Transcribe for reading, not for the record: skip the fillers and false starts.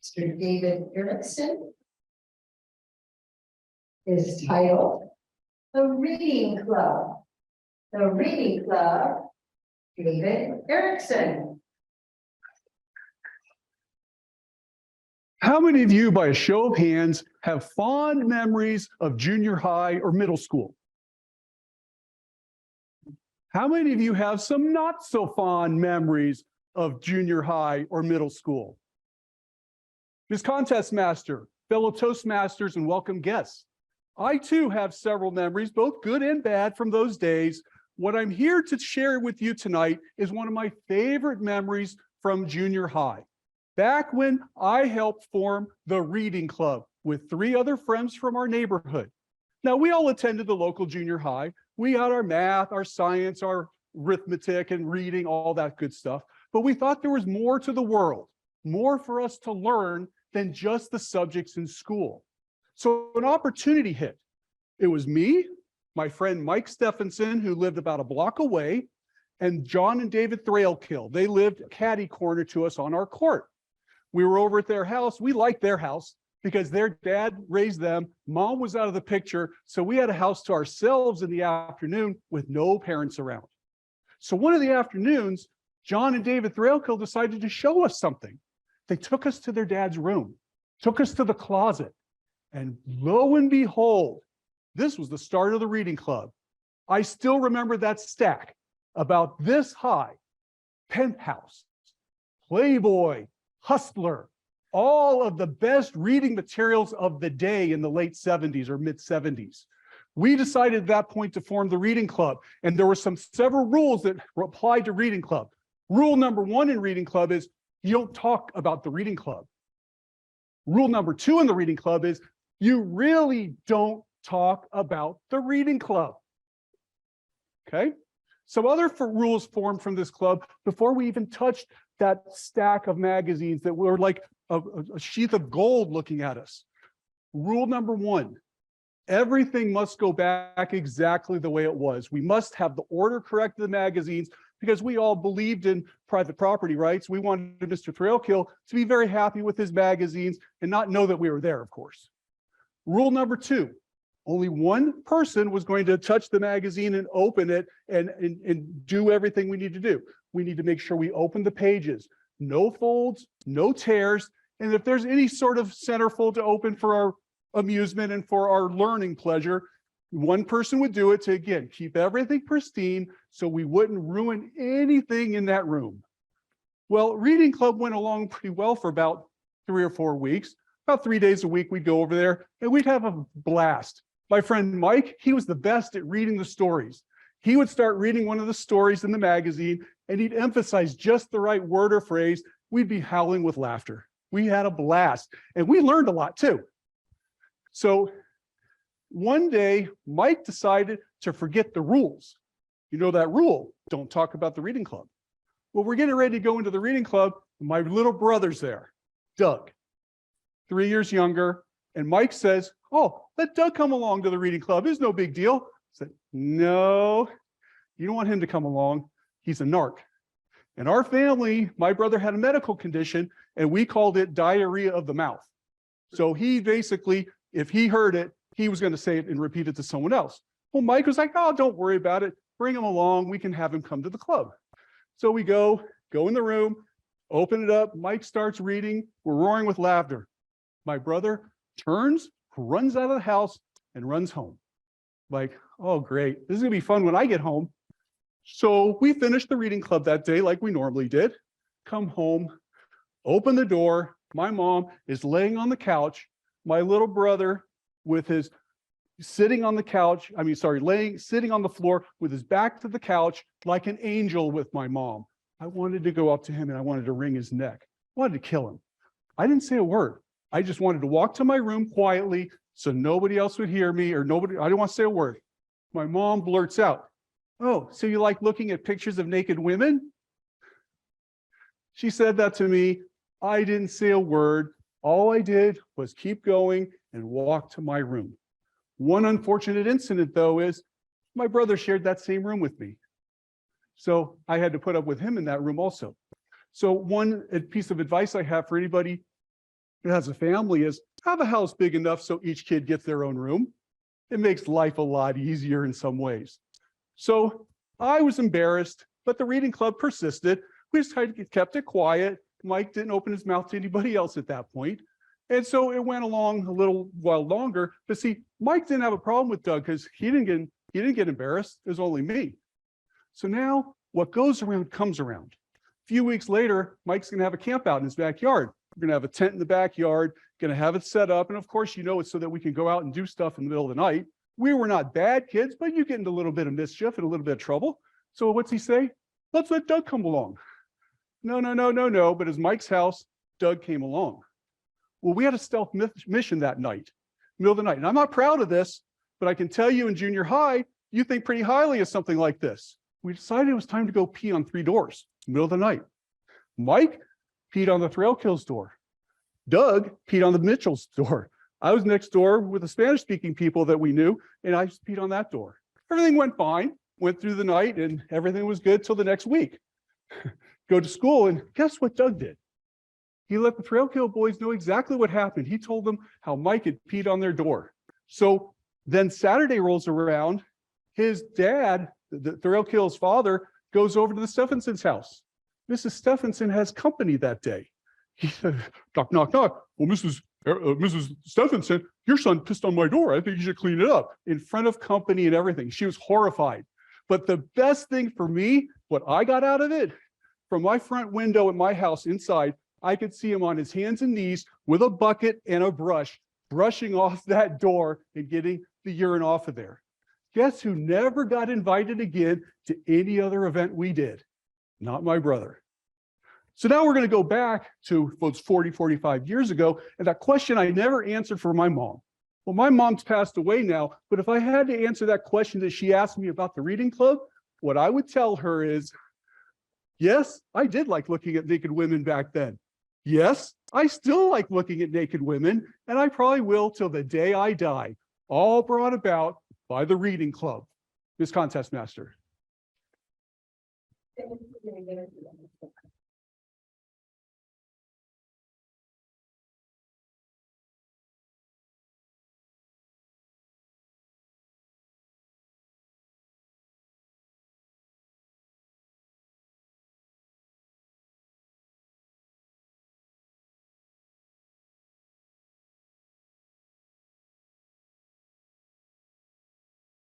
Mr. David Erickson is titled The Reading Club. The Reading Club, David Erickson. How many of you, by a show of hands, have fond memories of junior high or middle school? How many of you have some not so fond memories of junior high or middle school? Ms. Contest Master, fellow Toastmasters, and welcome guests. I too have several memories, both good and bad, from those days. What I'm here to share with you tonight is one of my favorite memories from junior high. Back when I helped form the Reading Club with 3 other friends from our neighborhood. Now, we all attended the local junior high. We had our math, our science, our arithmetic and reading, all that good stuff. But we thought there was more to the world, more for us to learn than just the subjects in school. So an opportunity hit. It was me, my friend Mike Stephenson, who lived about a block away, and John and David Thrailkill. They lived catty corner to us on our court. We were over at their house. We liked their house because their dad raised them. Mom was out of the picture. So we had a house to ourselves in the afternoon with no parents around. So one of the afternoons, John and David Thrailkill decided to show us something. They took us to their dad's room, took us to the closet, and lo and behold, this was the start of the Reading Club. I still remember that stack about this high: Penthouse, Playboy, Hustler, all of the best reading materials of the day in the late 70s or mid 70s. We decided at that point to form the Reading Club, and there were several rules that applied to Reading Club. Rule number 1 in Reading Club is you don't talk about the Reading Club. Rule number 2 in the Reading Club is you really don't talk about the Reading Club. Okay? Some other rules formed from this club before we even touched that stack of magazines that were like a sheath of gold looking at us. Rule number 1, everything must go back exactly the way it was. We must have the order correct of the magazines because we all believed in private property rights. We wanted Mr. Thrailkill to be very happy with his magazines and not know that we were there, of course. Rule number 2, only one person was going to touch the magazine and open it and do everything we need to do. We need to make sure we open the pages, no folds, no tears. And if there's any sort of centerfold to open for our amusement and for our learning pleasure, one person would do it to, again, keep everything pristine so we wouldn't ruin anything in that room. Well, Reading Club went along pretty well for about 3 or 4 weeks. About 3 days a week, we'd go over there and we'd have a blast. My friend Mike, he was the best at reading the stories. He would start reading one of the stories in the magazine and he'd emphasize just the right word or phrase. We'd be howling with laughter. We had a blast and we learned a lot too. So one day, Mike decided to forget the rules. You know that rule, don't talk about the Reading Club. Well, we're getting ready to go into the Reading Club. My little brother's there, Doug, 3 years younger. And Mike says, oh, let Doug come along to the Reading Club. It's no big deal. I said, no, you don't want him to come along. He's a narc. In our family, my brother had a medical condition and we called it diarrhea of the mouth. So he basically, if he heard it, he was going to say it and repeat it to someone else. Well, Mike was like, oh, don't worry about it. Bring him along. We can have him come to the club. So we go in the room, open it up. Mike starts reading. We're roaring with laughter. My brother turns, runs out of the house and runs home. Like, oh, great. This is going to be fun when I get home. So we finished the Reading Club that day like we normally did. Come home, open the door. My mom is laying on the couch. My little brother with his sitting on the couch, sitting on the floor with his back to the couch like an angel with my mom. I wanted to go up to him and I wanted to wring his neck. I wanted to kill him. I didn't say a word. I just wanted to walk to my room quietly so nobody else would hear me I didn't want to say a word. My mom blurts out, oh, so you like looking at pictures of naked women? She said that to me. I didn't say a word. All I did was keep going and walk to my room. One unfortunate incident, though, is my brother shared that same room with me. So I had to put up with him in that room also. So one piece of advice I have for anybody, as a family is have a house big enough so each kid gets their own room. It makes life a lot easier in some ways. So I was embarrassed, but the reading club persisted. We just kept it quiet. Mike didn't open his mouth to anybody else at that point. And so it went along a little while longer. But see, Mike didn't have a problem with Doug because he didn't get embarrassed. It was only me. So now what goes around comes around. A few weeks later, Mike's going to have a camp out in his backyard. We're going to have a tent in the backyard, going to have it set up. And of course, you know, it's so that we can go out and do stuff in the middle of the night. We were not bad kids, but you get into a little bit of mischief and a little bit of trouble. So what's he say? Let's let Doug come along. No. But as Mike's house, Doug came along. Well, we had a stealth mission that night, middle of the night. And I'm not proud of this, but I can tell you in junior high, you think pretty highly of something like this. We decided it was time to go pee on 3 doors, middle of the night. Mike peed on the Thrailkills door. Doug peed on the Mitchell's door. I was next door with the Spanish-speaking people that we knew, and I just peed on that door. Everything went fine, went through the night, and everything was good till the next week. Go to school, and guess what Doug did? He let the Thrailkill boys know exactly what happened. He told them how Mike had peed on their door. So then Saturday rolls around, his dad, the Thrailkill's father, goes over to the Stephenson's house. Mrs. Stephenson has company that day. He said, knock, knock, knock. Well, Mrs. Stephenson, your son pissed on my door. I think you should clean it up in front of company and everything. She was horrified. But the best thing for me, what I got out of it, from my front window at my house inside, I could see him on his hands and knees with a bucket and a brush, brushing off that door and getting the urine off of there. Guess who never got invited again to any other event we did? Not my brother. So now we're going to go back to 40, 45 years ago, and that question I never answered for my mom. Well, my mom's passed away now, but if I had to answer that question that she asked me about the reading club, what I would tell her is, yes, I did like looking at naked women back then. Yes, I still like looking at naked women, and I probably will till the day I die, all brought about by the reading club. Ms. Contest Master.